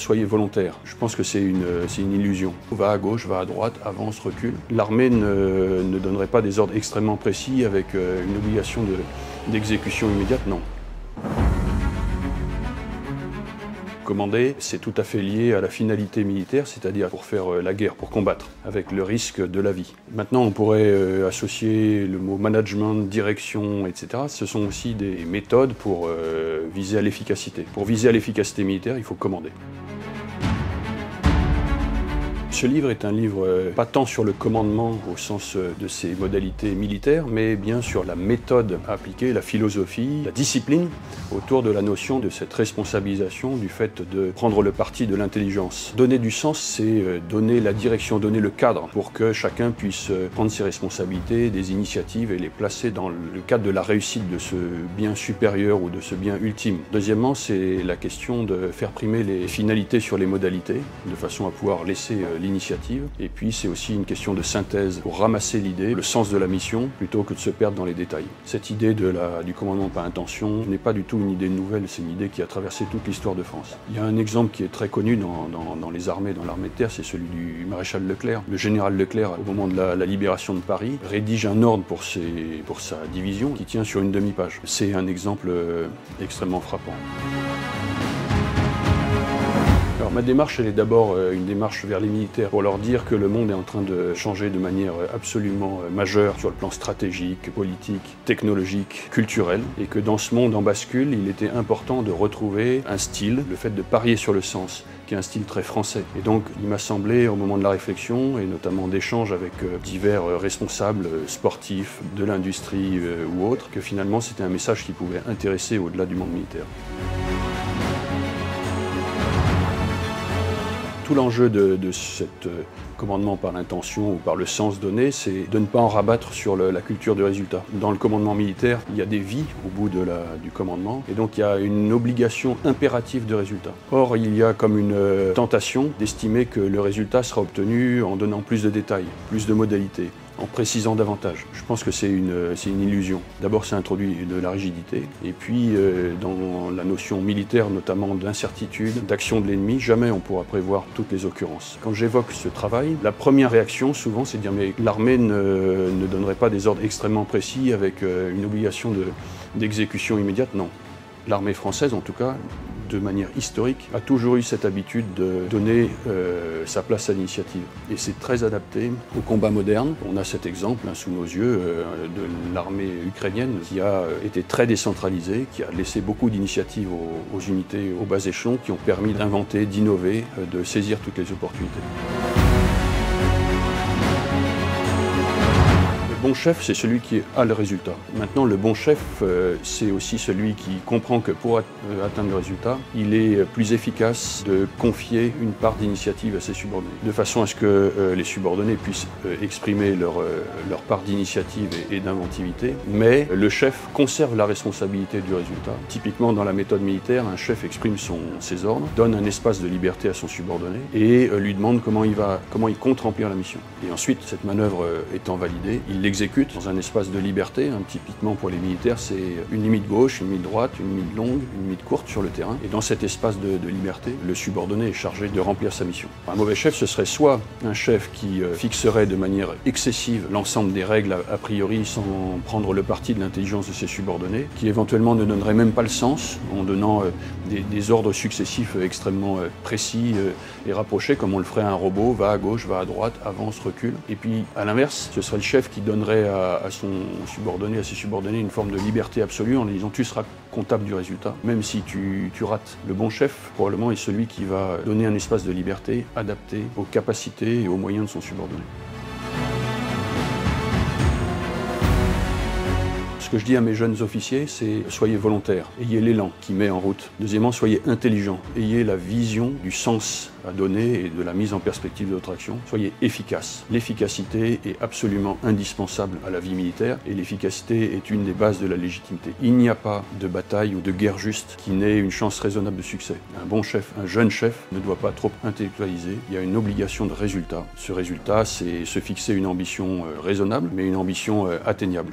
Soyez volontaire. Je pense que c'est une illusion. Va à gauche, va à droite, avance, recule. L'armée ne donnerait pas des ordres extrêmement précis avec une obligation d'exécution immédiate, non. Commander, c'est tout à fait lié à la finalité militaire, c'est-à-dire pour faire la guerre, pour combattre, avec le risque de la vie. Maintenant, on pourrait associer le mot management, direction, etc. Ce sont aussi des méthodes pour viser à l'efficacité. Pour viser à l'efficacité militaire, il faut commander. Ce livre est un livre pas tant sur le commandement au sens de ses modalités militaires, mais bien sur la méthode à appliquer, la philosophie, la discipline, autour de la notion de cette responsabilisation, du fait de prendre le parti de l'intelligence. Donner du sens, c'est donner la direction, donner le cadre pour que chacun puisse prendre ses responsabilités, des initiatives et les placer dans le cadre de la réussite de ce bien supérieur ou de ce bien ultime. Deuxièmement, c'est la question de faire primer les finalités sur les modalités, de façon à pouvoir laisser l'initiative. Et puis c'est aussi une question de synthèse pour ramasser l'idée, le sens de la mission, plutôt que de se perdre dans les détails. Cette idée du commandement par intention n'est pas du tout une idée nouvelle, c'est une idée qui a traversé toute l'histoire de France. Il y a un exemple qui est très connu dans les armées, dans l'armée de terre, c'est celui du maréchal Leclerc. Le général Leclerc, au moment de la libération de Paris, rédige un ordre pour sa division qui tient sur une demi-page. C'est un exemple extrêmement frappant. Alors, ma démarche, elle est d'abord une démarche vers les militaires pour leur dire que le monde est en train de changer de manière absolument majeure sur le plan stratégique, politique, technologique, culturel, et que dans ce monde en bascule, il était important de retrouver un style, le fait de parier sur le sens, qui est un style très français. Et donc, il m'a semblé, au moment de la réflexion, et notamment d'échanges avec divers responsables sportifs, de l'industrie ou autres, que finalement, c'était un message qui pouvait intéresser au-delà du monde militaire. Tout l'enjeu de ce commandement par l'intention ou par le sens donné, c'est de ne pas en rabattre sur la culture du résultat. Dans le commandement militaire, il y a des vies au bout du commandement, et donc il y a une obligation impérative de résultat. Or, il y a comme une tentation d'estimer que le résultat sera obtenu en donnant plus de détails, plus de modalités, en précisant davantage. Je pense que c'est une illusion. D'abord, ça introduit de la rigidité, et puis dans la notion militaire, notamment d'incertitude, d'action de l'ennemi, jamais on pourra prévoir toutes les occurrences. Quand j'évoque ce travail, la première réaction, souvent, c'est de dire mais l'armée ne donnerait pas des ordres extrêmement précis avec une obligation d'exécution immédiate, non. L'armée française, en tout cas, de manière historique, a toujours eu cette habitude de donner sa place à l'initiative. Et c'est très adapté au combat moderne. On a cet exemple sous nos yeux de l'armée ukrainienne qui a été très décentralisée, qui a laissé beaucoup d'initiatives aux unités, aux bas échelons, qui ont permis d'inventer, d'innover, de saisir toutes les opportunités. Le bon chef, c'est celui qui a le résultat. Maintenant, le bon chef, c'est aussi celui qui comprend que pour atteindre le résultat, il est plus efficace de confier une part d'initiative à ses subordonnés, de façon à ce que les subordonnés puissent exprimer leur part d'initiative et d'inventivité, mais le chef conserve la responsabilité du résultat. Typiquement, dans la méthode militaire, un chef exprime ses ordres, donne un espace de liberté à son subordonné et lui demande comment il compte remplir la mission. Et ensuite, cette manœuvre étant validée, il l'exécute dans un espace de liberté. Typiquement pour les militaires, c'est une limite gauche, une limite droite, une limite longue, une limite courte sur le terrain. Et dans cet espace de liberté, le subordonné est chargé de remplir sa mission. Un mauvais chef, ce serait soit un chef qui fixerait de manière excessive l'ensemble des règles a priori sans prendre le parti de l'intelligence de ses subordonnés, qui éventuellement ne donnerait même pas le sens en donnant des ordres successifs extrêmement précis et rapprochés, comme on le ferait à un robot, va à gauche, va à droite, avance, recule. Et puis à l'inverse, ce serait le chef qui donnerait à ses subordonnés une forme de liberté absolue en lui disant tu seras comptable du résultat, même si tu rates. Le bon chef, probablement, est celui qui va donner un espace de liberté adapté aux capacités et aux moyens de son subordonné. Ce que je dis à mes jeunes officiers, c'est soyez volontaires, ayez l'élan qui met en route. Deuxièmement, soyez intelligents, ayez la vision du sens à donner et de la mise en perspective de votre action. Soyez efficaces. L'efficacité est absolument indispensable à la vie militaire et l'efficacité est une des bases de la légitimité. Il n'y a pas de bataille ou de guerre juste qui n'ait une chance raisonnable de succès. Un bon chef, un jeune chef ne doit pas trop intellectualiser. Il y a une obligation de résultat. Ce résultat, c'est se fixer une ambition raisonnable, mais une ambition atteignable.